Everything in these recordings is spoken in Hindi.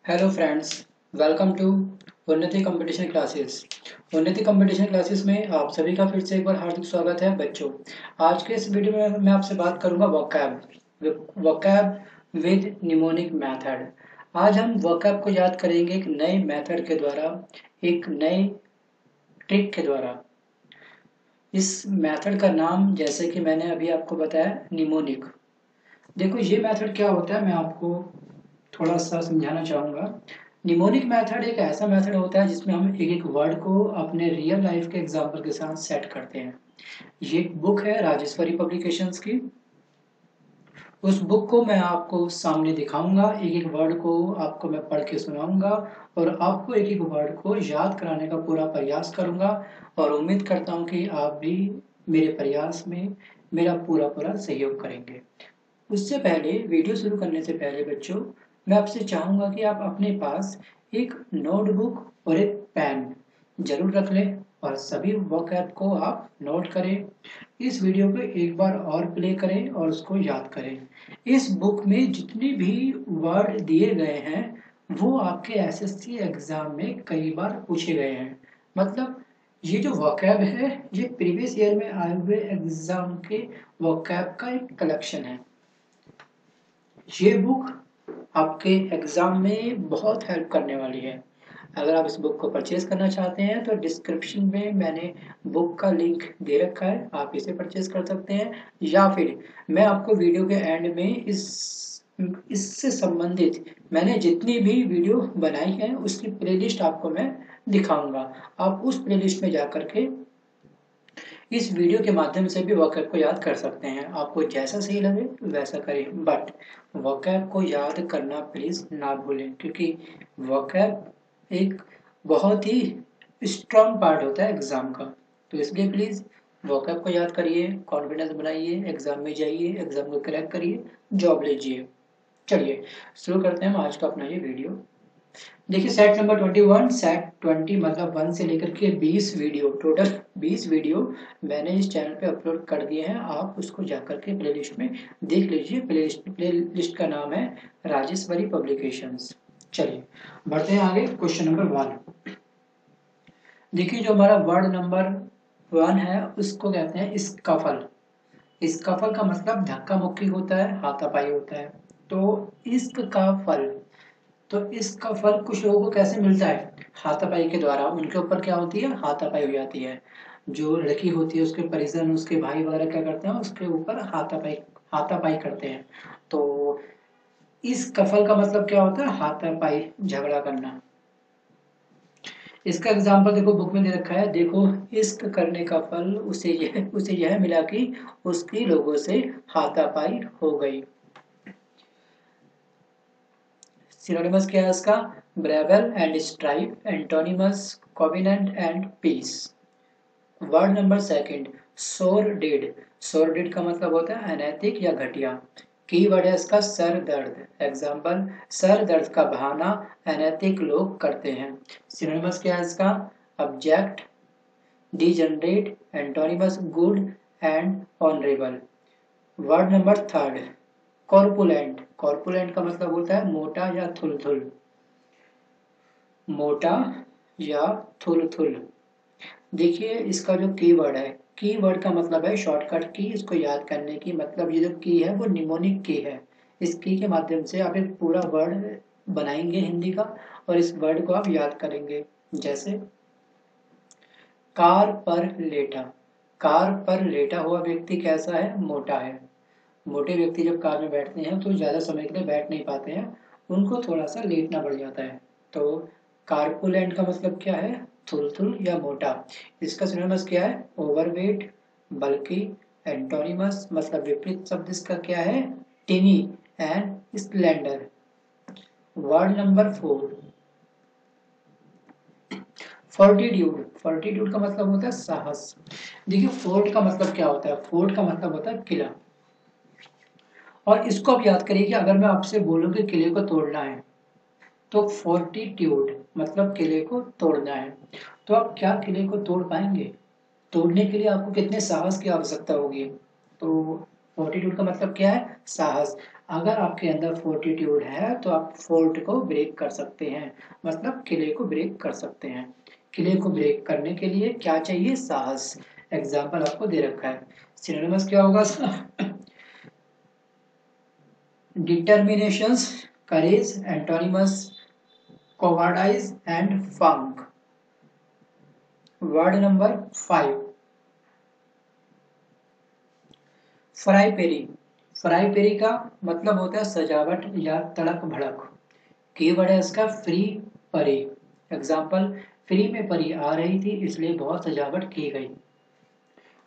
हेलो फ्रेंड्स, वेलकम टू उन्नति कंपटीशन क्लासेस। उन्नति कंपटीशन क्लासेस में आप सभी का फिर से एक बार हार्दिक स्वागत है बच्चों। आज के इस वीडियो में मैं आपसे बात करूंगा वोकैब विद निमोनिक मेथड। आज हम वोकैब को याद करेंगे एक नए मेथड के द्वारा, एक नए ट्रिक के द्वारा। इस मेथड का नाम, जैसे कि मैंने अभी आपको बताया, निमोनिक। देखो ये मेथड क्या होता है, मैं आपको थोड़ा सा समझाना चाहूँगा। निमोनिक मेथड एक ऐसा मेथड होता है जिसमें हम एक एक वर्ड को अपने रियल लाइफ के एग्जाम्पल के साथ सेट करते हैं। ये एक बुक है राजेश्वरी पब्लिकेशंस की। उस बुक को मैं आपको सामने दिखाऊंगा, एक एक वर्ड को आपको मैं पढ़ के सुनाऊंगा और आपको एक एक वर्ड को याद कराने का पूरा प्रयास करूंगा और उम्मीद करता हूं कि आप भी मेरे प्रयास में मेरा पूरा पूरा सहयोग करेंगे। उससे पहले, वीडियो शुरू करने से पहले बच्चों, मैं आपसे चाहूंगा कि आप अपने पास एक नोटबुक और एक पेन जरूर रख लें और सभी वोकैब को आप नोट करें। इस वीडियो को एक बार और प्ले करें और उसको याद करें। इस बुक में जितने भी वर्ड दिए गए हैं वो आपके एसएससी एग्जाम में कई बार पूछे गए हैं। मतलब ये जो वोकैब है ये प्रीवियस ईयर में आए हुए एग्जाम के वोकैब का एक कलेक्शन है। ये बुक आपके एग्जाम में बहुत हेल्प करने वाली है। अगर आप इस बुक को परचेज करना चाहते हैं तो डिस्क्रिप्शन में मैंने बुक का लिंक दे रखा है, आप इसे परचेज कर सकते हैं। या फिर मैं आपको वीडियो के एंड में इससे संबंधित मैंने जितनी भी वीडियो बनाई है उसकी प्लेलिस्ट आपको मैं दिखाऊंगा। आप उस प्लेलिस्ट में जाकर के इस वीडियो के माध्यम से भी वोकैब को याद कर सकते हैं। आपको जैसा सही लगे वैसा करें, बट वोकैब को याद करना प्लीज ना भूलें, क्योंकि वोकैब एक बहुत ही स्ट्रॉन्ग पार्ट होता है एग्जाम का। तो इसलिए प्लीज वोकैब को याद करिए, कॉन्फिडेंस बनाइए, एग्जाम में जाइए, एग्जाम को क्रैक करिए, जॉब लीजिए। चलिए शुरू करते हैं हम आज का अपना ये वीडियो। देखिए सेट नंबर 21, सेट 20 मतलब 1 से लेकर के 20 वीडियो, टोटल 20 वीडियो मैंने इस चैनल पे अपलोड कर दिए हैं। आप उसको जाकर के प्लेलिस्ट में देख लीजिए। प्लेलिस्ट का नाम है राजेश्वरी पब्लिकेशंस। चलिए बढ़ते हैं आगे। Question number 1। देखिए जो हमारा वर्ड नंबर 1 है उसको कहते हैं स्कफल। स्कफल का मतलब धक्का मुक्की होता है, हाथापाई होता है। तो इश्क का फल, तो इसका फल कुछ लोगों को कैसे मिलता है? हाथापाई के द्वारा। उनके ऊपर क्या होती है? हाथापाई हो जाती है। जो लड़की होती है उसके परिजन, उसके भाई वगैरह क्या करते हैं? उसके ऊपर हाथापाई हाथापाई करते हैं। तो इस कफल का मतलब क्या होता है? हाथापाई, झगड़ा करना। इसका एग्जाम्पल देखो बुक में दे रखा है। देखो, इश्क करने का फल उसे यह मिला कि उसकी लोगों से हाथापाई हो गई। सिनोनिमस क्या है इसका? Brawl and strife, antonymous covenant and peace. Word number 2, sordid. Sordid का मतलब होता है अनैतिक या घटिया। की वर्ड है इसका सर दर्द। एग्जाम्पल, सर दर्द का बहाना अनैतिक लोग करते हैं। सिनोनिमस क्या है इसका? Abject, degenerate, antonymous good and honourable. Word number 3, corpulent. Corpulent का मतलब होता है मोटा या थुलथुल। मोटा या थुलथुल। देखिए इसका जो की वर्ड है, की वर्ड का मतलब है शॉर्टकट की। इसको याद करने की मतलब ये जो की है वो निमोनिक की है। इस की के माध्यम से आप एक पूरा वर्ड बनाएंगे हिंदी का और इस वर्ड को आप याद करेंगे। जैसे कार पर लेटा। कार पर लेटा हुआ व्यक्ति कैसा है? मोटा है। मोटे व्यक्ति जब कार में बैठते हैं तो ज्यादा समय के लिए बैठ नहीं पाते हैं, उनको थोड़ा सा लेटना पड़ जाता है। तो कार्पुलेंट का मतलब क्या है? थुलथुल या मोटा। इसका सिनोनिमस क्या है? ओवरवेट, बल्कि। एंटोनिमस मतलब विपरीत शब्द इसका क्या है? टिनी and Splendor. Word number 4, fortitude. Fortitude का मतलब होता है साहस। देखिए फोर्ट का मतलब क्या होता है? फोर्ट का मतलब होता है किला। और इसको आप याद करिए कि अगर मैं आपसे बोलूं कि किले को तोड़ना है तो फोर्टिट्यूड मतलब किले को तोड़ना है। तो आप क्या किले को तोड़ पाएंगे? तोड़ने के लिए आपको कितने साहस की आवश्यकता होगी? तो फोर्टिट्यूड का मतलब क्या है? साहस। अगर आपके अंदर फोर्टिट्यूड है तो आप फोर्ट को ब्रेक कर सकते हैं, मतलब किले को ब्रेक कर सकते हैं। किले को ब्रेक करने के लिए क्या चाहिए? साहस। एग्जाम्पल आपको दे रखा है। सिनोनिमस क्या होगा? Determinations, courage, antonymous cowardice and funk. Word number 5, फ्राई पेरी। फ्राई पेरी का मतलब होता है सजावट या तड़क भड़क। कीवर्ड है इसका फ्री परी। एग्जाम्पल, फ्री में परी आ रही थी इसलिए बहुत सजावट की गई।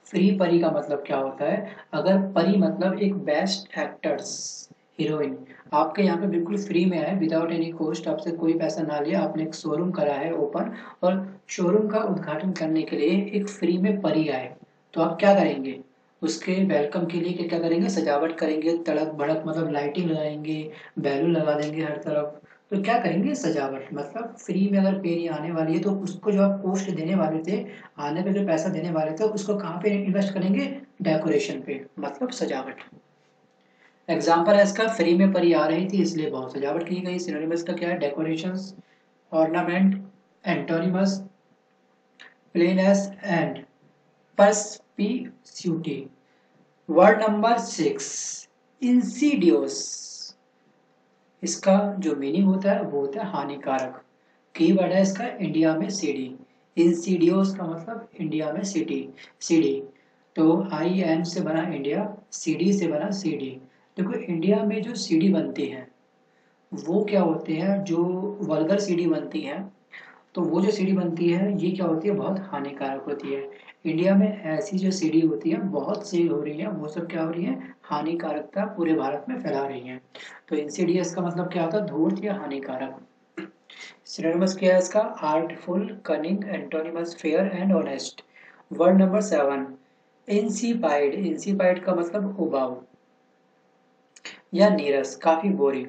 फ्री परी का मतलब क्या होता है? अगर परी मतलब एक बेस्ट एक्टर्स, हीरोइन, आपके यहाँ पे बिल्कुल फ्री में है, विदाउट एनी कॉस्ट, आपसे कोई पैसा ना लिया, आपने एक शोरूम करा है ओपन, और शोरूम का उद्घाटन करने के लिए एक फ्री में परी आए, तो आप क्या करेंगे? उसके वेलकम के लिए क्या करेंगे? सजावट करेंगे, तड़क भड़क मतलब लाइटिंग लगाएंगे, बैलून लगा देंगे हर तरफ। तो क्या करेंगे? सजावट। मतलब फ्री में अगर पेरी आने वाली है तो उसको जो आप कॉस्ट देने वाले थे, आने पे जो पैसा देने वाले थे, उसको कहाँ पे इन्वेस्ट करेंगे? डेकोरेशन पे, मतलब सजावट। एग्जाम्पल है इसका, फ्री में परी आ रही थी इसलिए बहुत सजावट की गई। सिनोनिमस का क्या है? Decorations, ornament, antonymous plainness and perspicuity. Word number 6, insidious. इसका जो मीनिंग होता है वो होता है हानिकारक। कीवर्ड है इसका इंडिया में सीडी। इंसीडियोस का मतलब इंडिया में सिटी, सीडी। तो IN से बना इंडिया, CD से बना CD। देखो इंडिया में जो CD बनती है वो क्या होते हैं? जो वल्गर CD बनती है, तो वो जो सीडी बनती है ये क्या होती है? बहुत हानिकारक होती है। इंडिया में ऐसी जो सीडी होती है बहुत सेल हो रही है, वो सब क्या हो रही है? हानिकारकता पूरे भारत में फैला रही है। तो इंसीडियस का मतलब क्या होता है? धूर्त या हानिकारक। सिनोनिमस क्या है इसका? Artful, cunning, antonymous fair and honest. Word number 7, insipid. Insipid का मतलब उबाऊ या नीरस, काफी बोरिंग।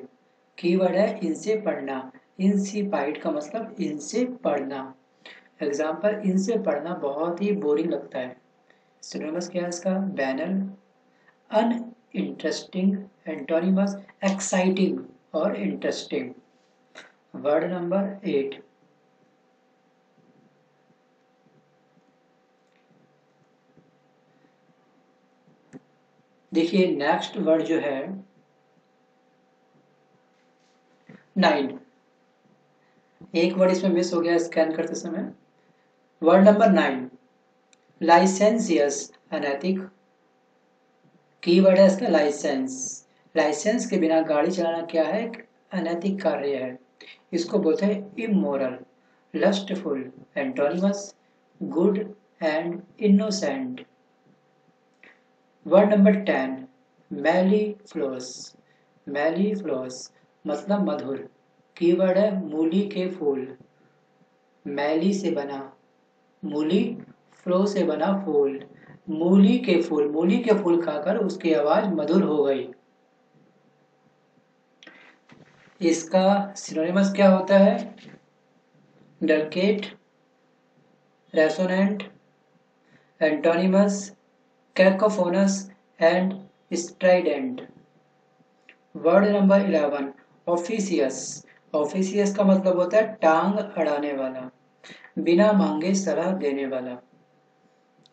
कीवर्ड है इनसे पढ़ना। इंसिपाइड का मतलब इनसे पढ़ना। एग्जाम्पल, इनसे पढ़ना बहुत ही बोरिंग लगता है। सिनोनिमस क्या है इसका? Banal, an interesting, antonyms exciting और इंटरेस्टिंग। वर्ड नंबर 8, देखिए नेक्स्ट वर्ड जो है 9, एक वर्ड इसमें मिस हो गया स्कैन करते समय। वर्ड नंबर 9, लाइसेंसियस, अनैतिक। कीवर्ड है इसका लाइसेंस। लाइसेंस के बिना गाड़ी चलाना क्या है? एक अनैतिक कार्य है। इसको बोलते हैं immoral, lustful, antonymous good and innocent. Word number 10, mellifluous. Mellifluous मतलब मधुर। कीवर्ड है मूली के फूल। मैली से बना मूली, फ्लो से बना फूल। मूली के फूल, मूली के फूल खाकर उसकी आवाज मधुर हो गई। इसका सिनोनिमस क्या होता है? डलकेट, रेसोनेंट, antonyms कैकोफोनस and Strident. Word number 11, ऑफिसियस। ऑफिसियस का मतलब होता है टांग अड़ाने वाला, बिना मांगे सलाह देने वाला।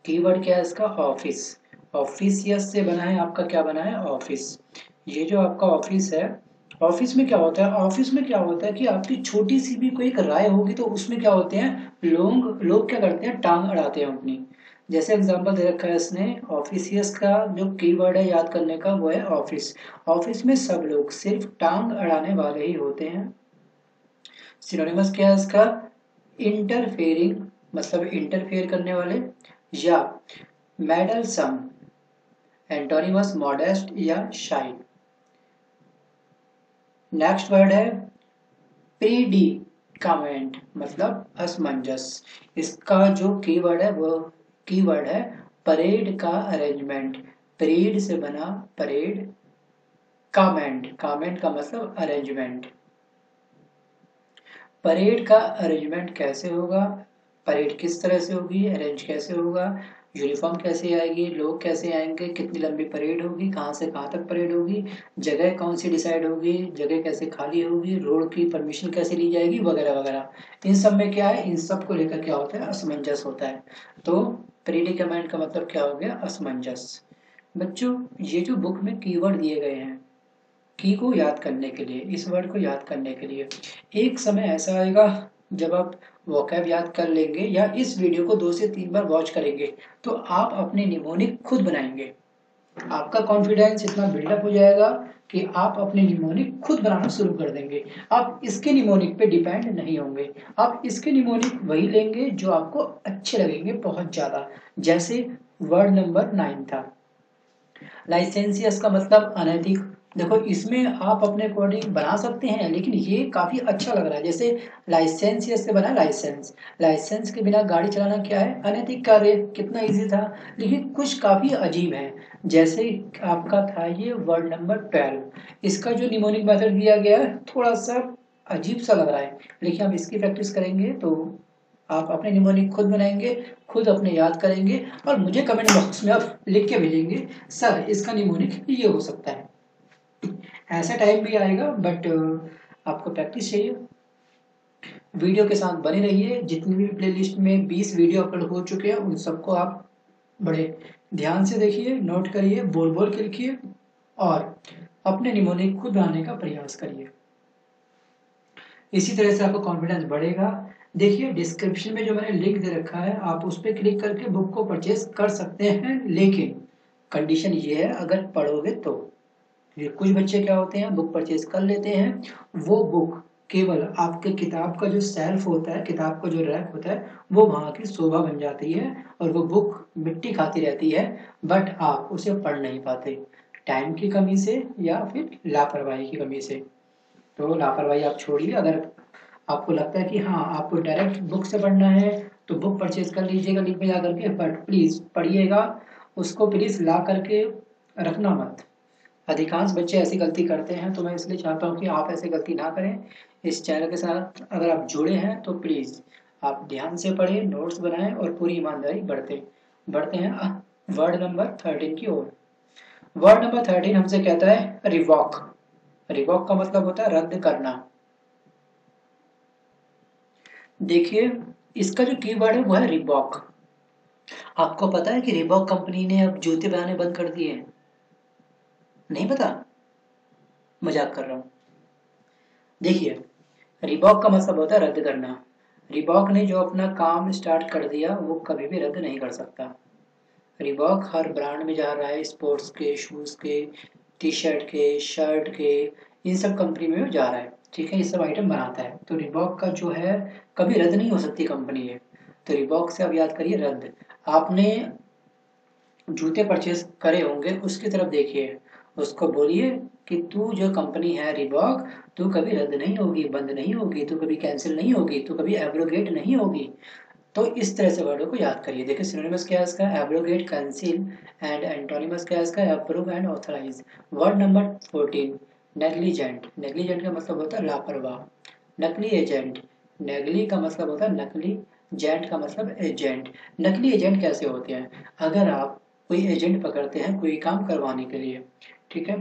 कीवर्ड क्या है इसका? ऑफिस। ऑफिसियस से बना है आपका, क्या बना है? ऑफिस। ये जो आपका ऑफिस है, ऑफिस में क्या होता है? ऑफिस में क्या होता है कि आपकी छोटी सी भी कोई एक राय होगी तो उसमें क्या होते हैं? लोग लोग क्या करते हैं? टांग अड़ाते हैं अपनी। जैसे एग्जांपल दे रखा है इसने, ऑफिसियस का जो कीवर्ड है याद करने का वो है ऑफिस। ऑफिस में सब लोग सिर्फ टांग अड़ाने वाले ही होते हैं। सिनोनिमस क्या है इसका? इंटरफेयरिंग मतलब इंटरफेयर करने वाले, या मेडलसम, एंटोनिमस मॉडेस्ट या शाई। नेक्स्ट वर्ड है प्रीडिकामेंट मतलब असमंजस। इसका जो कीवर्ड है वो कीवर्ड है परेड का अरेंजमेंट। परेड से बना परेड, कामेंट, कामेंट का मतलब अरेंजमेंट। परेड का अरेंजमेंट कैसे होगा? परेड किस तरह से होगी? अरेंज कैसे होगा? यूनिफॉर्म कैसे आएगी, लोग कैसे आएंगे, कितनी लंबी परेड होगी, कहाँ से कहाँ तक परेड होगी, जगह कौन सी डिसाइड होगी, जगह कैसे खाली होगी, रोड की परमिशन कैसे ली जाएगी, वगैरह वगैरह। इन सब में क्या है, इन सब को लेकर क्या होता है, असमंजस होता है। तो प्रीडिकामेंट का मतलब क्या हो गया, असमंजस। बच्चों ये जो बुक में कीवर्ड दिए गए हैं, की को याद करने के लिए, इस वर्ड को याद करने के लिए, एक समय ऐसा आएगा जब आप वोकैब याद कर लेंगे या इस वीडियो को 2 से 3 बार वॉच करेंगे तो आप अपने निमोनिक खुद बनाएंगे। आपका कॉन्फिडेंस इतना बिल्डअप हो जाएगा कि आप अपने निमोनिक खुद बनाना शुरू कर देंगे। आप इसके निमोनिक पे डिपेंड नहीं होंगे। आप इसके निमोनिक वही लेंगे जो आपको अच्छे लगेंगे बहुत ज्यादा। जैसे वर्ड नंबर 9 था, लाइसेंसियस का मतलब अनैतिक। देखो इसमें आप अपने अकॉर्डिंग बना सकते हैं, लेकिन ये काफी अच्छा लग रहा है। जैसे लाइसेंसियस से बना लाइसेंस, लाइसेंस के बिना गाड़ी चलाना क्या है, अनैतिक कार्य। कितना इजी था, लेकिन कुछ काफी अजीब है। जैसे आपका था ये वर्ड नंबर 12, इसका जो निमोनिक मेथड दिया गया है थोड़ा सा अजीब सा लग रहा है, लेकिन आप इसकी प्रैक्टिस करेंगे तो आप अपने निमोनिक खुद बनाएंगे, खुद अपने याद करेंगे और मुझे कमेंट बॉक्स में आप लिख के भेजेंगे सर इसका निमोनिक ये हो सकता है। ऐसा टाइम भी आएगा, बट आपको प्रैक्टिस चाहिए। वीडियो के साथ बने रहिए। जितनी भी प्लेलिस्ट में 20 वीडियो अपलोड हो चुके हैं उन सबको आप बड़े ध्यान से देखिए, नोट करिए, बोल बोल के लिखिए और अपने निमोनिक खुद बनाने का प्रयास करिए। इसी तरह से आपका कॉन्फिडेंस बढ़ेगा। देखिए डिस्क्रिप्शन में जो मैंने लिंक दे रखा है आप उस पर क्लिक करके बुक को परचेज कर सकते हैं, लेकिन कंडीशन ये है अगर पढ़ोगे तो। ये कुछ बच्चे क्या होते हैं, बुक परचेज कर लेते हैं, वो बुक केवल आपके किताब का जो सेल्फ होता है, किताब का जो रैक होता है, वो वहां की शोभा बन जाती है और वो बुक मिट्टी खाती रहती है, बट आप उसे पढ़ नहीं पाते, टाइम की कमी से या फिर लापरवाही की कमी से। तो लापरवाही आप छोड़िए। अगर आपको लगता है कि हाँ आपको डायरेक्ट बुक से पढ़ना है तो बुक परचेज कर लीजिएगा लिंक में जा करके, बट प्लीज पढ़िएगा, उसको प्लीज ला करके रखना मत। अधिकांश बच्चे ऐसी गलती करते हैं, तो मैं इसलिए चाहता हूँ कि आप ऐसी गलती ना करें। इस चैनल के साथ अगर आप जुड़े हैं तो प्लीज आप ध्यान से पढ़ें, नोट्स बनाएं और पूरी ईमानदारी बढ़ते बढ़ते हैं वर्ड नंबर 13 की ओर। वर्ड नंबर 13 हमसे कहता है रिवॉक। रिवॉक का मतलब होता है रद्द करना। देखिए इसका जो कीवर्ड है वो है रिबॉक। आपको पता है कि रिबॉक कंपनी ने अब जूते बनाने बंद कर दिए हैं? नहीं पता? मजाक कर रहा हूँ। देखिए रिबॉक का मतलब होता है रद्द करना। रिबॉक ने जो अपना काम स्टार्ट कर दिया वो कभी भी रद्द नहीं कर सकता। रिबॉक हर ब्रांड में जा रहा है, स्पोर्ट्स के, शूज के, टी शर्ट के, शर्ट के, इन सब कंपनी में वो जा रहा है। ठीक है, ये सब आइटम बनाता है, तो रिबॉक का जो है कभी रद्द नहीं हो सकती कंपनी है। तो रिबॉक से अब याद करिए रद्द। आपने जूते परचेज करे होंगे, उसकी तरफ देखिए, उसको बोलिए कि तू जो कंपनी है रिबॉक, तू कभी रद्द नहीं होगी, बंद नहीं होगी, तू कभी कैंसिल नहीं होगी, तू कभी एब्रोगेट नहीं होगी। तो इस तरह से वर्डों को याद करिए। देखिए सिनोनिमस क्या है इसका, एब्रोगेट, कैंसिल, एंड एंटोनिमस क्या है इसका, approve and authorise. Word number 14 negligent. Negligent का मतलब होता है लापरवाह। नकली एजेंट, नेगली का मतलब होता है नकली, जेंट का मतलब एजेंट। नकली एजेंट कैसे होते हैं, अगर आप कोई एजेंट पकड़ते हैं कोई काम करवाने के लिए, ठीक है,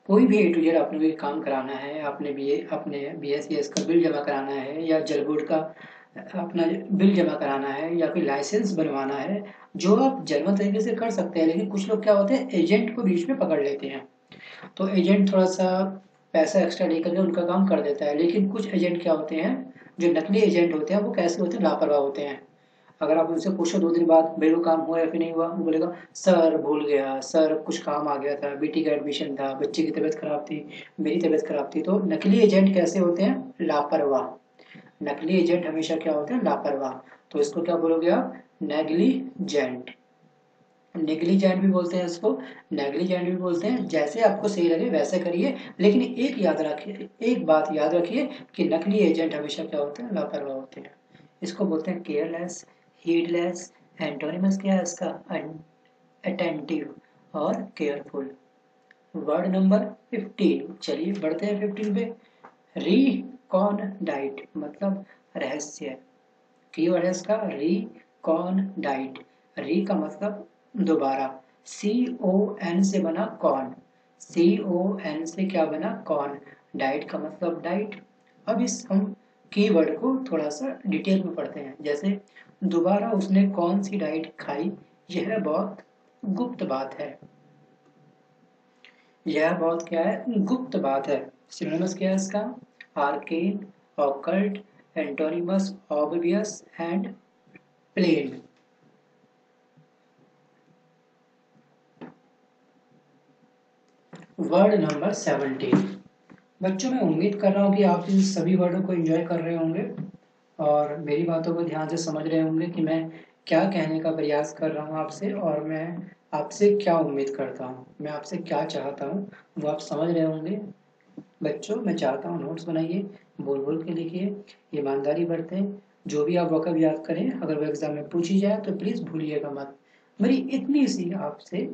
कोई भी ए टू जेड आपने कोई काम कराना है, आपने अपने BSES का बिल जमा कराना है या जल बोर्ड का अपना बिल जमा कराना है या फिर लाइसेंस बनवाना है, जो आप जेन्युइन तरीके से कर सकते हैं, लेकिन कुछ लोग क्या होते हैं एजेंट को बीच में पकड़ लेते हैं। तो एजेंट थोड़ा सा पैसा एक्स्ट्रा लेकर के उनका काम कर देता है, लेकिन कुछ एजेंट क्या होते हैं, जो नकली एजेंट होते हैं वो कैसे होते हैं, लापरवाह होते हैं। अगर आप उनसे पूछो 2 दिन बाद मेरे को काम हुआ या फिर नहीं हुआ, वो बोलेगा सर भूल गया, सर कुछ काम आ गया था, बेटी का एडमिशन था, बच्चे की तबीयत खराब थी, मेरी तबीयत खराब थी। तो नकली एजेंट कैसे होते हैं, लापरवाह। नकली एजेंट हमेशा क्या होते हैं, लापरवाह। तो इसको क्या बोलोगे आप, नेग्लीजेंट। नेग्लिजेंट भी बोलते हैं इसको, नेग्लिजेंट भी बोलते हैं, जैसे आपको सही लगे वैसे करिए। लेकिन एक याद रखिए, एक बात याद रखिए कि नकली एजेंट हमेशा क्या होते हैं, लापरवाह होते हैं। इसको बोलते हैं केयरलेस, हीडलेस। एंटोनिमस क्या है इसका, अटेंटिव और केयरफुल। वर्ड नंबर 15, चलिए बढ़ते हैं 15 पे। रिकॉनडाइट मतलब रहस्य। कीवर्ड है इसका रिकॉनडाइट। री का मतलब दोबारा। CON से बना कॉर्न, CON से क्या बना कॉर्न। डाइट का मतलब डाइट। अब इस हम कीवर्ड को थोड़ा सा डिटेल में पढ़ते हैं। जैसे दोबारा उसने कौन सी डाइट खाई, यह बहुत गुप्त बात है। यह बहुत क्या है, गुप्त बात है। सिनोनिमस क्या है इसका, arcane, occult, antonymous obvious and plain. Word number 17। बच्चों मैं उम्मीद कर रहा हूँ कि आप इन सभी वर्डों को एंजॉय कर रहे होंगे और मेरी बातों को ध्यान से समझ रहे होंगे कि मैं क्या कहने का प्रयास कर रहा हूँ आपसे और मैं आपसे क्या उम्मीद करता हूँ, मैं आपसे क्या चाहता हूँ, वो आप समझ रहे होंगे। बच्चों मैं चाहता हूँ नोट्स बनाइए, बोल बोल के लिखिए, ईमानदारी बरतें। जो भी आप वक़्त याद करें अगर वो एग्जाम में पूछी जाए तो प्लीज़ भूलिएगा मत। मेरी इतनी सी आपसे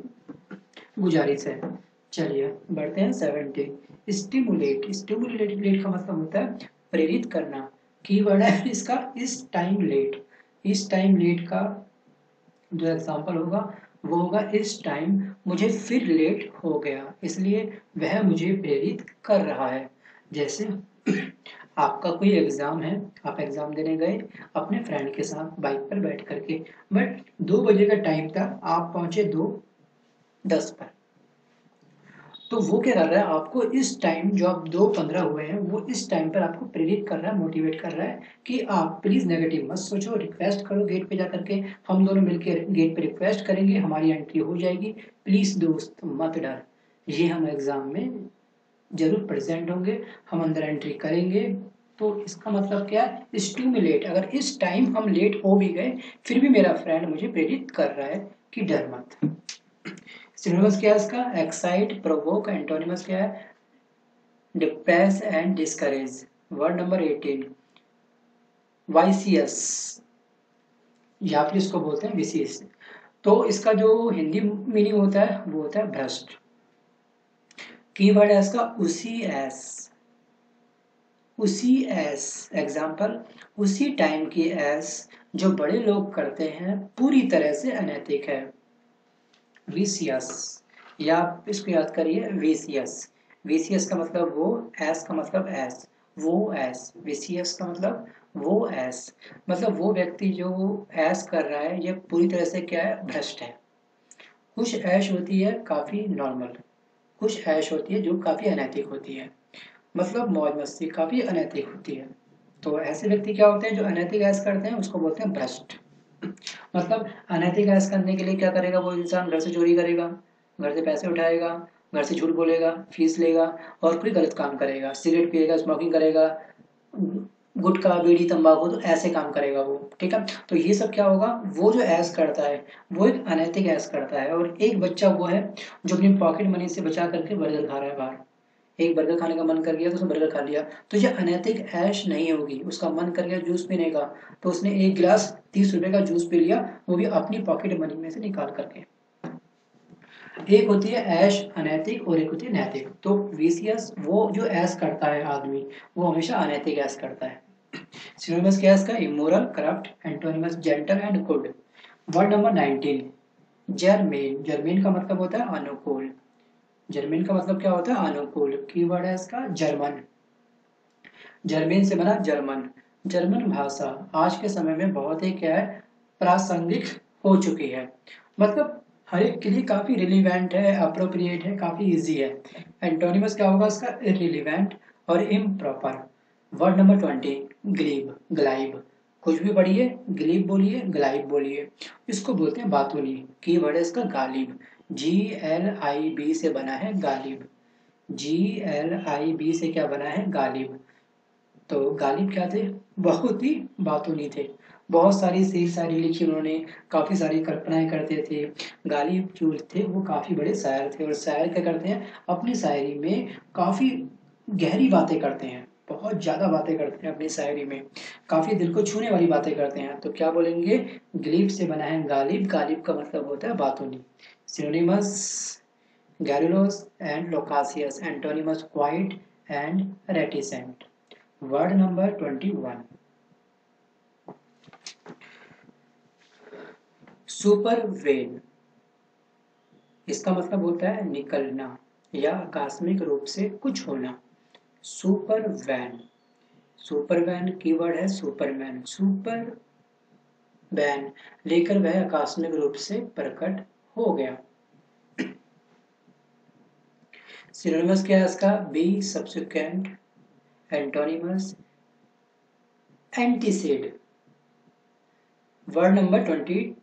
गुजारिश है। चलिए बढ़ते हैं 17। स्टिमुलेट, स्टिमुलेट का मतलब होता है प्रेरित करना। कीवर्ड है इसका इस टाइम लेट। इस टाइम लेट का जो एग्जाम्पल होगा वो होगा इस टाइम मुझे फिर लेट हो गया, इसलिए वह मुझे प्रेरित कर रहा है। जैसे आपका कोई एग्जाम है, आप एग्जाम देने गए अपने फ्रेंड के साथ बाइक पर बैठ करके, बट 2 बजे का टाइम था, आप पहुंचे 2:10 पर। तो वो क्या कर रहा है, आपको इस टाइम जो आप 2:15 हुए हैं वो इस टाइम पर आपको प्रेरित कर रहा है, मोटिवेट कर रहा है कि आप प्लीज नेगेटिव मत सोचो, रिक्वेस्ट करो गेट पे जा करके, हम दोनों मिलकर गेट पे रिक्वेस्ट करेंगे, हमारी एंट्री हो जाएगी, प्लीज दोस्त मत डर, ये हम एग्जाम में जरूर प्रेजेंट होंगे, हम अंदर एंट्री करेंगे। तो इसका मतलब क्या है, स्टिमुलेट। अगर इस टाइम हम लेट हो भी गए फिर भी मेरा फ्रेंड मुझे प्रेरित कर रहा है कि डर मत। सिनोनिमस क्या है इसका, एक्साइट, प्रोवोक। एंटोनिमस क्या है, depress and discourage. Word number 18 वाइसियस, या फिर इसको बोलते हैं विशेष। तो इसका जो हिंदी मीनिंग होता है वो होता है भ्रष्ट। कीवर्ड है इसका उसी एस, उसी एस। एग्जाम्पल, उसी टाइम की एस जो बड़े लोग करते हैं पूरी तरह से अनैतिक है। विसियस, या आप इसको याद करिए विसियस। विसियस का मतलब वो, एस का मतलब एस, वो एस। विसियस का मतलब वो एस, मतलब वो व्यक्ति जो ऐश कर रहा है ये पूरी तरह से क्या है, भ्रष्ट है। कुछ ऐश होती है काफी नॉर्मल, कुछ ऐश होती है जो काफी अनैतिक होती है, मतलब मौज मस्ती काफी अनैतिक होती है। तो ऐसे व्यक्ति क्या होते हैं जो अनैतिक ऐश करते हैं उसको बोलते हैं भ्रष्ट। मतलब अनैतिक ऐश करने के लिए क्या करेगा वो इंसान, घर से चोरी करेगा, घर से पैसे उठाएगा, घर से झूठ बोलेगा, फीस लेगा और कोई गलत काम करेगा, सिगरेट पिएगा, स्मोकिंग करेगा, गुटखा बीड़ी तंबाकू, तो ऐसे काम करेगा वो। ठीक है, तो ये सब क्या होगा, वो जो ऐश करता है वो एक अनैतिक ऐश करता है। और एक बच्चा वो है जो अपनी पॉकेट मनी से बचा करके बर्गर खा रहा है बाहर, एक बर्गर खाने का मन कर गया तो उसने बर्गर खा लिया, तो ये अनैतिक ऐश नहीं होगी। उसका मन कर गया जूस पीने का तो उसने एक गिलास 30 रुपए का जूस पी लिया, वो भी अपनी पॉकेट मनी में से निकाल करके। एक होती है ऐश अनैतिक और एक होती है नैतिक। तो विशियस वो जो ऐश करता है आदमी, वो हमेशा अनैतिक ऐश करता है। सिनोनिमस क्या है इसका, immoral, corrupt. Antonymous gentle and good. Word number 19 germane. Germane का मतलब होता है अनुकूल। जर्मन का मतलब क्या होता है, अनुकूल। कीवर्ड है इसका जर्मन। जर्मन से बना जर्मन। जर्मन भाषा आज के समय में बहुत ही क्या है, प्रासंगिक हो चुकी है, मतलब हर एक के लिए काफी रिलीवेंट है, अप्रोप्रिएट है, काफी इजी है। एंटोनिमस क्या होगा इसका, इररिलेवेंट और improper. Word number 20 glib, glib. कुछ भी पढ़िए, ग्लीब बोलिए, ग्लाइब बोलिए, इसको बोलते हैं बातूनी। की वर्ड है इसका गालिब। GLIB से बना है गालिब। GLIB से क्या बना है, गालिब। तो गालिब क्या थे, बहुत ही बातूनी थे, बहुत सारी शेर शायरी लिखी उन्होंने, काफी सारी कल्पनाएं करते थे। गालिब जो थे वो काफी बड़े शायर थे, और शायर क्या करते हैं अपनी शायरी में, काफी गहरी बातें करते हैं, बहुत ज्यादा बातें करते हैं अपनी शायरी में, काफी दिल को छूने वाली बातें करते हैं। तो क्या बोलेंगे, ग्लीब से बना है गालिब। गालिब का मतलब होता है बातूनी। Synonymous garrulous and loquacious. Antonyms quiet and reticent. Word number 21 super when, इसका मतलब होता है निकलना या आकस्मिक रूप से कुछ होना। Supervene, supervene keyword है सुपरमैन, सुपर वैन लेकर वह आकस्मिक रूप से प्रकट हो गया। सिनोनिमस क्या है इसका? Be subsequent, antonymous, antecede. Word number 22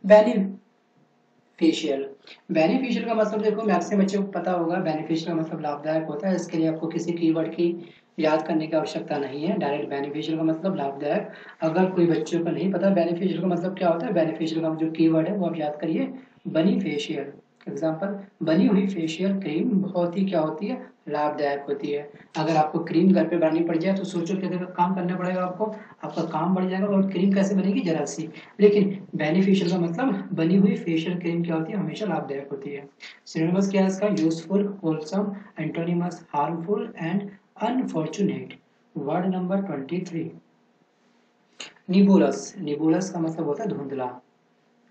beneficial. Beneficial का मतलब देखो मैक्सिमम बच्चों को पता होगा, बेनिफिशियल का मतलब लाभदायक होता है। इसके लिए आपको किसी कीवर्ड की याद करने की आवश्यकता नहीं है, डायरेक्ट बेनिफिशियल का मतलब लाभदायक। अगर कोई बच्चों को नहीं पता बेनिफिशियल का मतलब क्या होता है, बेनिफिशियल का जो कीवर्ड है वो आप याद करिए, बनीफेशियल। एग्जाम्पल, बनी हुई फेशियल क्रीम बहुत ही क्या होती है, लाभदायक होती है। अगर आपको क्रीम घर पे बनानी पड़ जाए तो सोचो क्या काम करना पड़ेगा आपको, आपका काम बढ़ जाएगा। और क्रीम कैसे बनेगी, जरा सी। लेकिन बेनिफिशियल का मतलब बनी हुई फेशियल क्रीम क्या होती है, हमेशा लाभदायक होती है। सिनोनिमस क्या है इसका? Useful, wholesome, antonymous harmful and unfortunate. Word number 23 nebulous. Nebulous का मतलब होता है धुंधला।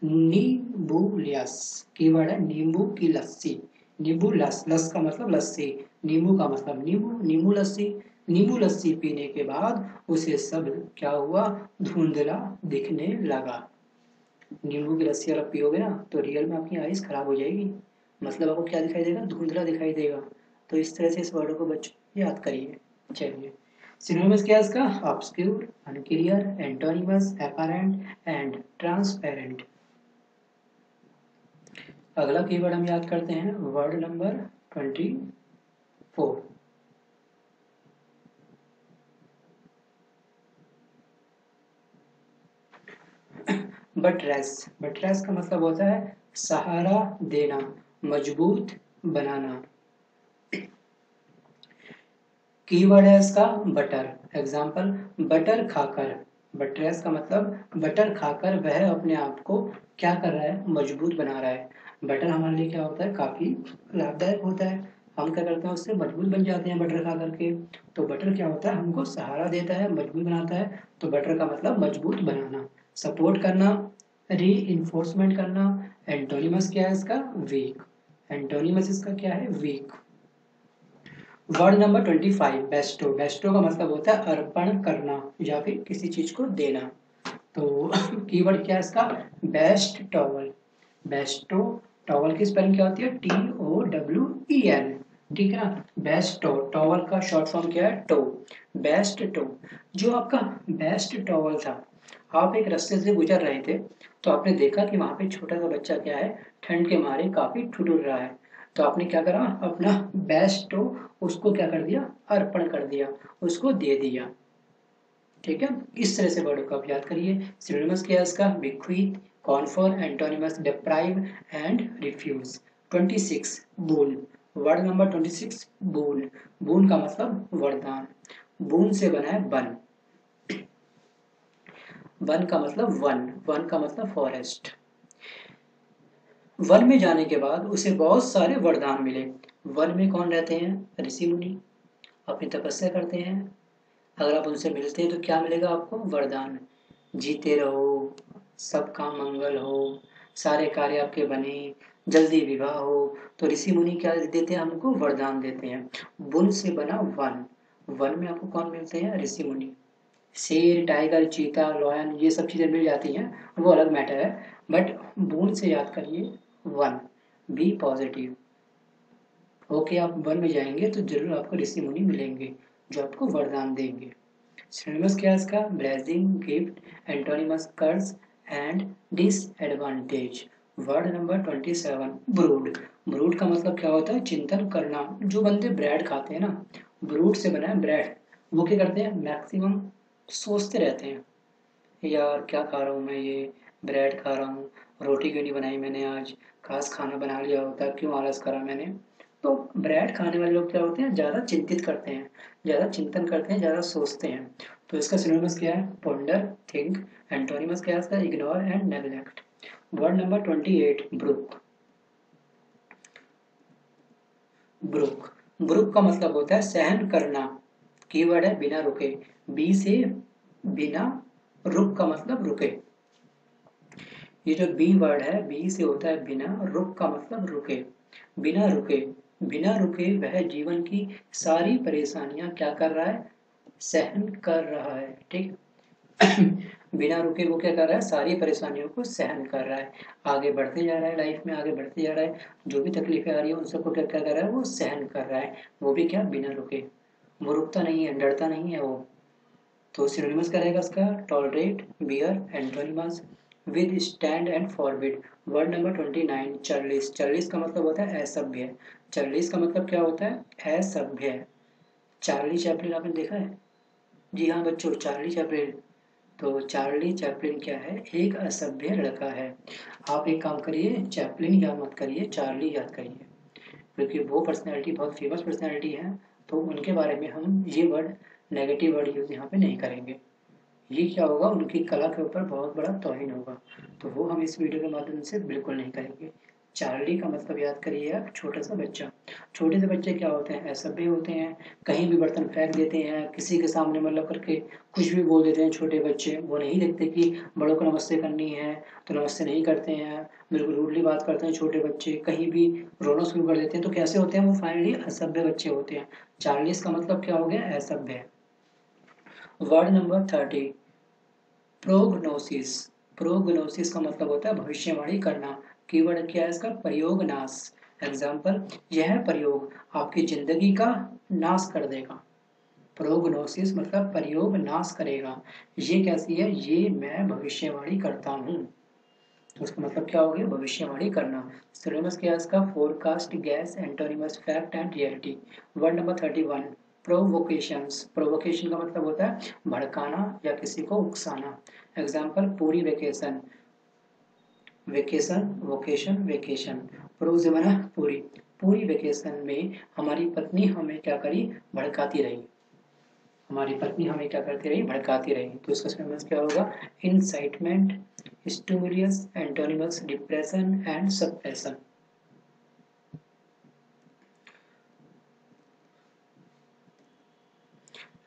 नींबूलियस कीवर्ड है, नींबू की लस्सी। नींबूलस, लस का मतलब लस्सी, नींबू का मतलब नींबू, नींबू लस्सी। नींबू लस्सी पीने के बाद उसे सब क्या हुआ, धुंधला दिखने लगा। नींबू की लस्सी अगर पियोगे ना तो रियल में आपकी आइज खराब हो जाएगी, मतलब आपको क्या दिखाई देगा, धुंधला दिखाई देगा। तो इस तरह से इस वर्ड को बच्चों याद करिए। चलिए, सिनोनिमस क्या है इसका? ऑब्स्क्यूर, unclear, antonyms apparent and transparent. अगला कीवर्ड हम याद करते हैं, वर्ड नंबर 24 बटरेस। बटरेस का मतलब होता है सहारा देना, मजबूत बनाना। कीवर्ड है इसका बटर। एग्जाम्पल, बटर खाकर। बटरेस का मतलब बटर खाकर वह अपने आप को क्या कर रहा है, मजबूत बना रहा है। बटर हमारे लिए क्या होता है, काफी लाभदायक होता है। हम क्या करते हैं, उससे मजबूत बन जाते हैं बटर खा करके। तो बटर क्या होता है, हमको सहारा देता है, मजबूत बनाता है। तो बटर का मतलब मजबूत बनाना, सपोर्ट करना, री इन्फोर्समेंट करना। एंटोनिमस क्या है इसका? वीक। एंटोनिमस इसका क्या है? Weak. Word number 25 bestow. Bestow का मतलब होता है अर्पण करना या फिर किसी चीज को देना। तो कीवर्ड क्या है इसका? Best towel. बेस्टो, टॉवल की स्पेलिंग क्या होती है? TOWEL। ठीक है ना? बेस्ट टो, टॉवल का शॉर्ट फॉर्म क्या है? टो। Best tow. जो आपका बेस्ट टॉवल था, आप एक रास्ते से गुजर रहे थे तो आपने देखा कि वहां पे छोटा सा बच्चा क्या है, ठंड के मारे काफी ठुठुर रहा है। तो आपने क्या करा, अपना बेस्ट टो उसको क्या कर दिया, अर्पण कर दिया, उसको दे दिया। ठीक है, इस तरह से वर्ड को आप याद करिए। सिनोनिमस क्या है इसका? Bequeath, confer, antonymous deprive and refuse. 26 boon. Word number 26 boon. Boon का मतलब वरदान। बून से बना है वन। वन का मतलब वन, वन का मतलब फॉरेस्ट। वन में जाने के बाद उसे बहुत सारे वरदान मिले। वन में कौन रहते हैं? ऋषि मुनि, अपनी तपस्या करते हैं। अगर आप उनसे मिलते हैं तो क्या मिलेगा आपको? वरदान। जीते रहो, सबका मंगल हो, सारे कार्य आपके बने, जल्दी विवाह हो। तो ऋषि मुनि क्या देते हैं हमको? वरदान देते हैं। बुन से बना वन। वन में आपको कौन मिलते हैं? ऋषि मुनि। शेर, टाइगर, चीता, लॉयन, ये सब चीजें मिल जाती हैं, वो अलग मैटर है। बट बूंद से याद करिए वन। B positive. ओके, आप वन में जाएंगे तो जरूर आपको ऋषि मुनि मिलेंगे जो आपको वरदान देंगे। सिनोनिमस क्या है इसका? Blessing, gift, antonymous curse and disadvantage. Word number 27 brood. Brood का मतलब क्या होता है? चिंतन करना। जो बंदे ब्रेड खाते हैं ना, ब्रूड से बना है ब्रेड, वो क्या करते हैं, मैक्सिमम सोचते रहते हैं, यार क्या खा रहा हूँ मैं, ये ब्रेड खा रहा हूँ, रोटी क्यों नहीं बनाई मैंने आज, काश खाना बना लिया होता, क्यों आलस करा मैंने। तो ब्रेड खाने वाले लोग क्या होते हैं, ज़्यादा चिंतित करते हैं, ज़्यादा चिंतन करते हैं, ज़्यादा सोचते हैं। तो इसका सिनोनिमस क्या है? Ponder, think. एंटोनिमस क्या है इसका? Ignore and neglect. Word number 28 brook. Brook, brook का मतलब होता है सहन करना। कीवर्ड है बिना रुके। बी से बिना, रुक का मतलब रुके। ये जो बी वर्ड है, बी से होता है बिना, रुक का मतलब रुके, बिना रुके, बिना रुके वह जीवन की सारी परेशानियां क्या कर रहा है, सहन कर रहा है। ठीक बिना रुके वो क्या कर रहा है, सारी परेशानियों को सहन कर रहा है, आगे बढ़ते जा रहा है, लाइफ में आगे बढ़ते जा रहा है, जो भी तकलीफें आ रही है उन सबको क्या क्या कर रहा है, वो सहन कर रहा है, वो भी क्या, बिना रुके, वो रुकता नहीं है, डरता नहीं है वो। तो सिनोनिमस क्या रहेगा इसका, tolerate, bear, antonymous, withstand and forbid. Word number 29, churlish. Churlish का मतलब होता है असभ्य। चार्लिस का मतलब क्या होता है, असभ्य। चार्ली चैपलिन आपने देखा है? जी हाँ बच्चों, चार्ली चैपलिन। तो चार्ली चैपलिन क्या है, एक असभ्य लड़का है। आप एक काम करिए, चैपलिन याद मत करिए, चार्ली याद करिए, क्योंकि वो पर्सनैलिटी बहुत फेमस पर्सनैलिटी है, तो उनके बारे में हम ये वर्ड, नेगेटिव वर्ड यूज यहाँ पे नहीं करेंगे। ये क्या होगा, उनकी कला के ऊपर बहुत बड़ा तौहीन होगा, तो वो हम इस वीडियो के माध्यम से बिल्कुल नहीं करेंगे। चार्ली का मतलब याद करिए आप, छोटा सा बच्चा। छोटे से बच्चे क्या होते हैं, असभ्य होते हैं, कहीं भी बर्तन फेंक देते हैं, किसी के सामने मतलब करके कुछ भी बोल देते हैं। छोटे बच्चे वो नहीं देखते कि बड़ों को नमस्ते करनी है, तो नमस्ते नहीं करते हैं, बिल्कुल रूडली बात करते हैं। छोटे बच्चे कहीं भी रोना शुरू कर देते हैं, तो कैसे होते हैं वो, फाइनली असभ्य बच्चे होते हैं। चार्लिस का मतलब क्या हो गया, असभ्य। Word number 30, prognosis. प्रोग्नोसिस का मतलब होता है भविष्यवाणी करना। कीवर्ड क्या है इसका, प्रयोग नाश। एग्जाम्पल, यह प्रयोग आपकी जिंदगी का नाश कर देगा। प्रोग्नोसिस मतलब प्रयोग नाश करेगा। ये कैसी है, ये मैं भविष्यवाणी करता हूँ, तो उसका मतलब क्या हो गया, भविष्यवाणी करना। सिनोनिमस क्या है इसका, forecast, guess, antonymous, fact and reality. Word number 31, provocations. Provocation का मतलब होता है भड़काना या किसी को उकसाना। एग्जाम्पल, पूरी vacation, vacation, vocation, vacation, pro से बना पूरी। पूरी वेकेशन में हमारी पत्नी हमें क्या करी, भड़काती रही, हमारी पत्नी हमें क्या करती रही, भड़काती रही। तो इसका सिनोनिमस क्या होगा, incitement, stimulus, antonymous, depression and suppression.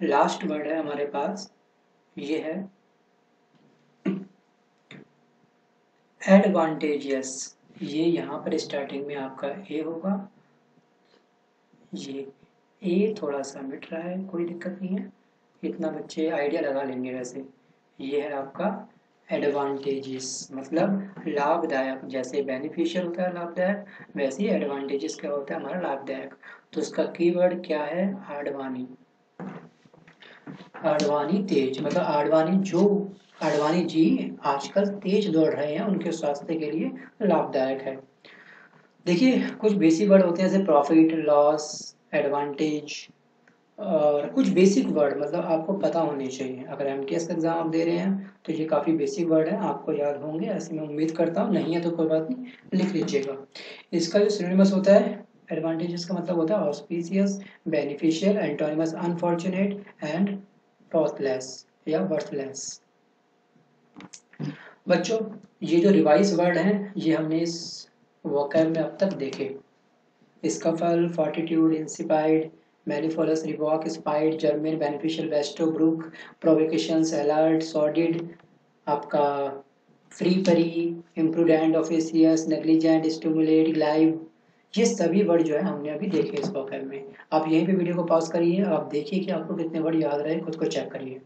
Last word है हमारे पास, ये है एडवांटेजियस। ये यहाँ पर स्टार्टिंग में आपका ए होगा, ये ए थोड़ा सा मिट रहा है, कोई दिक्कत नहीं है, इतना बच्चे आइडिया लगा लेंगे। वैसे ये है आपका एडवांटेजेस, मतलब लाभदायक। जैसे बेनिफिशियल होता है लाभदायक, वैसे ही एडवांटेजेस क्या होता है हमारा, लाभदायक। तो इसका कीवर्ड क्या है, आडवाणी। आडवाणी तेज, मतलब आडवाणी जो, आडवाणी जी आजकल तेज दौड़ रहे हैं, उनके स्वास्थ्य के लिए लाभदायक है। देखिए कुछ बेसिक वर्ड होते हैं जैसे प्रॉफिट, लॉस, एडवांटेज, और कुछ बेसिक वर्ड मतलब आपको पता होने चाहिए। अगर एमटीएस का एग्जाम आप दे रहे हैं तो ये काफ़ी बेसिक वर्ड है, आपको याद होंगे ऐसे मैं उम्मीद करता हूँ, नहीं है तो कोई बात नहीं, लिख लीजिएगा। इसका जो सिनोनिमस होता है, एडवांटेजेस का मतलब होता है auspicious, beneficial, antonymous unfortunate and worthless या वर्थलेस। बच्चों ये जो रिवाइज वर्ड हैं ये हमने इस वोकैब में अब तक देखे। Scuffle, fortitude, insipid, mellifluous, revoke, स्पाइड, germane, beneficial, bestow, brook, provocations, alert, sordid, आपका फ्री परी, imprudent, officious, negligent, stimulate, live, ये सभी वर्ड जो है हमने अभी देखे इस वोकैब में। आप यहीं पे वीडियो को पॉज करिए, आप देखिए कि आपको कितने वर्ड याद रहे, खुद को चेक करिए।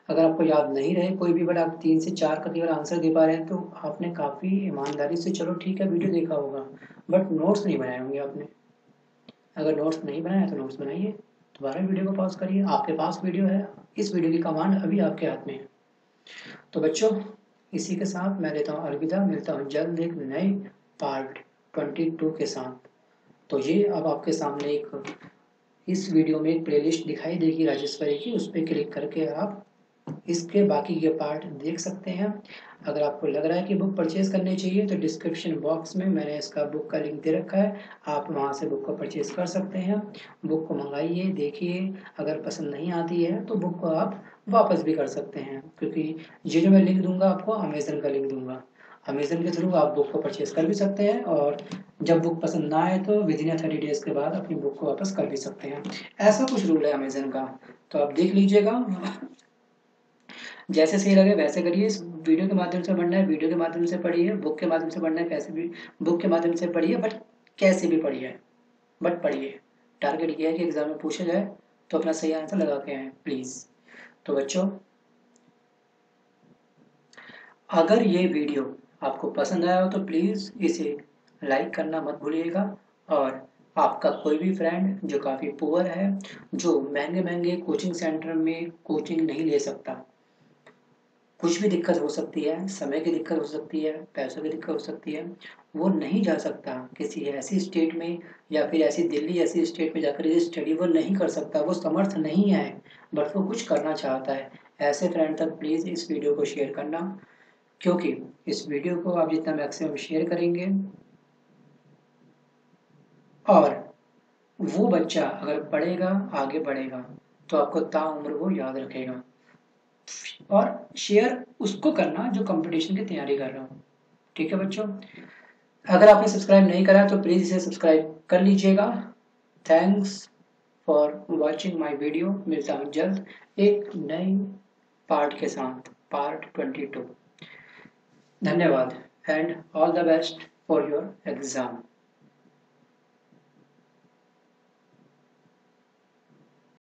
अगर आपको याद नहीं रहे कोई भी वर्ड, आप 3 से 4 का केवल आंसर दे पा रहे हैं, तो आपने काफ़ी ईमानदारी से, चलो ठीक है वीडियो देखा होगा बट नोट्स नहीं बनाए होंगे आपने। अगर नोट्स नहीं बनाए तो नोट्स बनाइए, दोबारा वीडियो को पॉज करिए, आपके पास वीडियो है, इस वीडियो की कमांड अभी आपके हाथ में है। तो बच्चों इसी के साथ मैं लेता हूँ अलविदा, मिलता हूँ जल्द एक नए पार्ट 22 के साथ। तो ये अब आपके सामने एक, इस वीडियो में एक प्लेलिस्ट दिखाई देगी राजेश्वरी की, उस पर क्लिक करके आप इसके बाकी के पार्ट देख सकते हैं। अगर आपको लग रहा है कि बुक परचेज करनी चाहिए तो डिस्क्रिप्शन बॉक्स में मैंने इसका बुक का लिंक दे रखा है, आप वहां से बुक को परचेज कर सकते हैं। बुक को मंगाइए, देखिए, अगर पसंद नहीं आती है तो बुक को आप वापस भी कर सकते हैं, क्योंकि ये जो मैं लिंक दूंगा आपको, अमेजन का लिंक दूंगा, अमेजन के थ्रू आप बुक को परचेज कर भी सकते हैं, और जब बुक पसंद ना आए तो विद इन 30 डेज के बाद अपनी बुक को वापस कर भी सकते हैं। ऐसा कुछ रूल है अमेजन का, तो आप देख लीजिएगा, जैसे सही लगे वैसे करिए। इस वीडियो के माध्यम से पढ़ना है, वीडियो के माध्यम से पढ़िए, बुक के माध्यम से पढ़ना है, कैसे भी बुक के माध्यम से पढ़िए, बट कैसे भी पढ़िए, बट पढ़िए। टारगेट ये है कि एग्जाम में पूछा जाए तो अपना सही आंसर लगा के आए प्लीज़। तो बच्चों, अगर ये वीडियो आपको पसंद आया हो तो प्लीज़ इसे लाइक करना मत भूलिएगा। और आपका कोई भी फ्रेंड जो काफ़ी पुअर है, जो महंगे महंगे कोचिंग सेंटर में कोचिंग नहीं ले सकता, कुछ भी दिक्कत हो सकती है, समय की दिक्कत हो सकती है, पैसों की दिक्कत हो सकती है, वो नहीं जा सकता किसी ऐसी स्टेट में या फिर ऐसी दिल्ली ऐसी स्टेट में जाकर ये स्टडी वो नहीं कर सकता, वो समर्थ नहीं है, बट वो कुछ करना चाहता है। ऐसे फ्रेंड तक प्लीज़ इस वीडियो को शेयर करना, क्योंकि इस वीडियो को आप जितना मैक्सिमम शेयर करेंगे और वो बच्चा अगर पढ़ेगा, आगे बढ़ेगा, तो आपको ताउम्र वो याद रखेगा। और शेयर उसको करना जो कंपटीशन की तैयारी कर रहा हो। ठीक है बच्चों, अगर आपने सब्सक्राइब नहीं करा तो प्लीज़ इसे सब्सक्राइब कर लीजिएगा। Thanks for watching my video. मिलता हूँ जल्द एक नई पार्ट के साथ, पार्ट 22। धन्यवाद and all the best for your exam.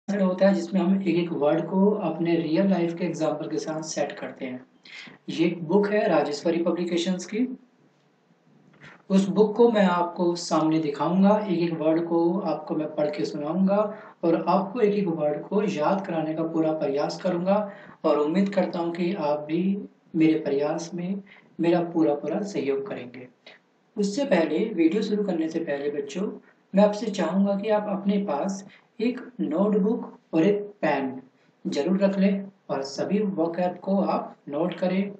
होता है जिसमें हम एक एक वर्ड को अपने रियल लाइफ के एग्जाम्पल के साथ सेट करते हैं। ये एक बुक है राजेश्वरी पब्लिकेशंस की। उस बुक को मैं आपको सामने दिखाऊंगा, एक एक वर्ड को आपको मैं पढ़ के सुनाऊंगा और आपको एक एक वर्ड को याद कराने का पूरा प्रयास करूंगा। और उम्मीद करता हूं कि आप भी मेरे प्रयास में मेरा पूरा पूरा सहयोग करेंगे। उससे पहले, वीडियो शुरू करने से पहले बच्चों, मैं आपसे चाहूंगा कि आप अपने पास एक नोटबुक और एक पेन जरूर रख लें और सभी वोकैब को आप नोट करें।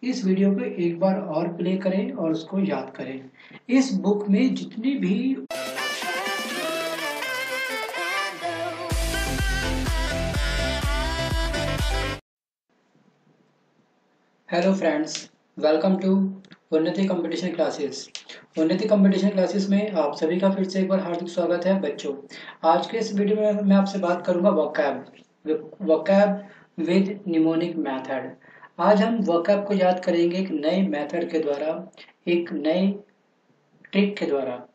इस वीडियो को एक बार और प्ले करें और उसको याद करें। इस बुक में जितनी भी हेलो फ्रेंड्स, वेलकम टू उन्नति कंपटीशन क्लासेस। उन्नति कंपटीशन क्लासेस में आप सभी का फिर से एक बार हार्दिक स्वागत है बच्चों। आज के इस वीडियो में मैं आपसे बात करूंगा वोकैब विद निमोनिक मेथड। आज हम वोकैब को याद करेंगे एक नए मेथड के द्वारा, एक नए ट्रिक के द्वारा।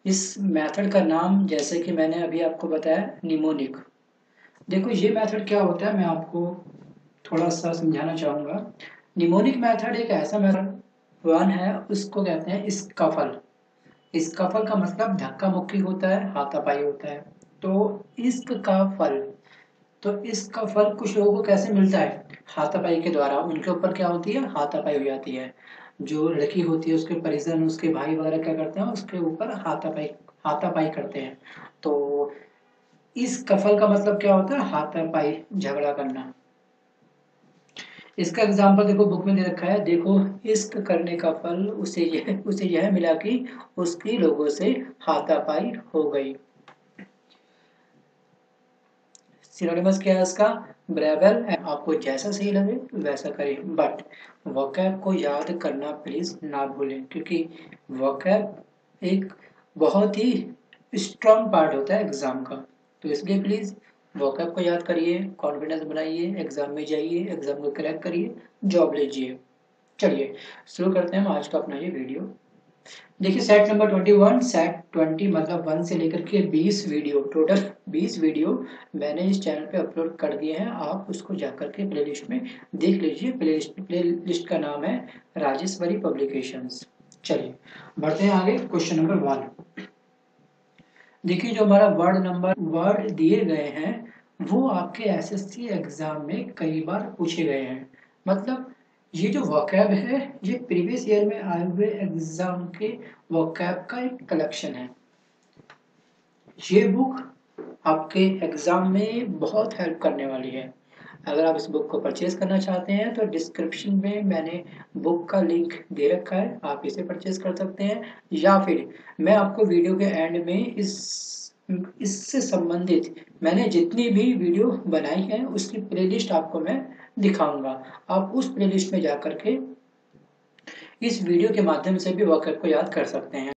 इस मेथड का नाम, जैसे कि मैंने अभी आपको बताया, निमोनिक। देखो ये मेथड क्या होता है, मैं आपको थोड़ा सा समझाना चाहूंगा। निमोनिक मेथड एक ऐसा मेथड वन है, उसको कहते हैं स्कफल। स्कफल का मतलब धक्का मुक्की होता है, हाथापाई होता है। तो इश्क का फल, तो इसका फल कुछ लोगों को कैसे मिलता है? हाथापाई के द्वारा। उनके ऊपर क्या होती है? हाथापाई हो जाती है। जो लड़की होती है उसके परिजन, उसके भाई वगैरह क्या करते हैं? उसके ऊपर हाथापाई करते हैं। तो इस कफल का मतलब क्या होता है? हाथापाई, झगड़ा करना। इसका एग्जाम्पल देखो बुक में दे रखा है। देखो, इश्क करने का फल उसे यह मिला कि उसकी लोगों से हाथापाई हो गई। सिनोनिमस क्या है इसका? ब्रेबल। आपको जैसा सही लगे वैसा करें, बट वोकैब को याद करना प्लीज ना भूलें, क्योंकि वोकैब एक बहुत ही स्ट्रॉन्ग पार्ट होता है एग्जाम का। तो इसलिए प्लीज वोकैब को याद करिए, कॉन्फिडेंस बनाइए, एग्जाम में जाइए, एग्जाम को क्रैक करिए, जॉब लीजिए। चलिए शुरू करते हैं आज का अपना ये वीडियो। देखिए सेट नंबर 21, सेट 20 मतलब 1 से लेकर के 20 वीडियो, टोटल 20 वीडियो मैंने इस चैनल पे अपलोड कर दिए हैं। आप उसको जाकर के प्लेलिस्ट में देख लीजिए। प्लेलिस्ट का नाम है राजेश्वरी पब्लिकेशंस। चलिए बढ़ते हैं आगे। Question number 1। देखिए जो हमारा वर्ड दिए गए हैं वो आपके एसएससी एग्जाम में कई बार पूछे गए हैं। मतलब ये जो वोकैब है ये प्रीवियस ईयर में आए हुए एग्जाम के वोकैब का एक कलेक्शन है। ये बुक आपके एग्जाम में बहुत हेल्प करने वाली है। अगर आप इस बुक को परचेज करना चाहते हैं तो डिस्क्रिप्शन में मैंने बुक का लिंक दे रखा है, आप इसे परचेज कर सकते हैं। या फिर मैं आपको वीडियो के एंड में इससे संबंधित मैंने जितनी भी वीडियो बनाई है उसकी प्लेलिस्ट आपको मैं दिखाऊंगा। आप उस प्लेलिस्ट में जाकर के इस वीडियो के माध्यम से भी वोकैब को याद कर सकते हैं।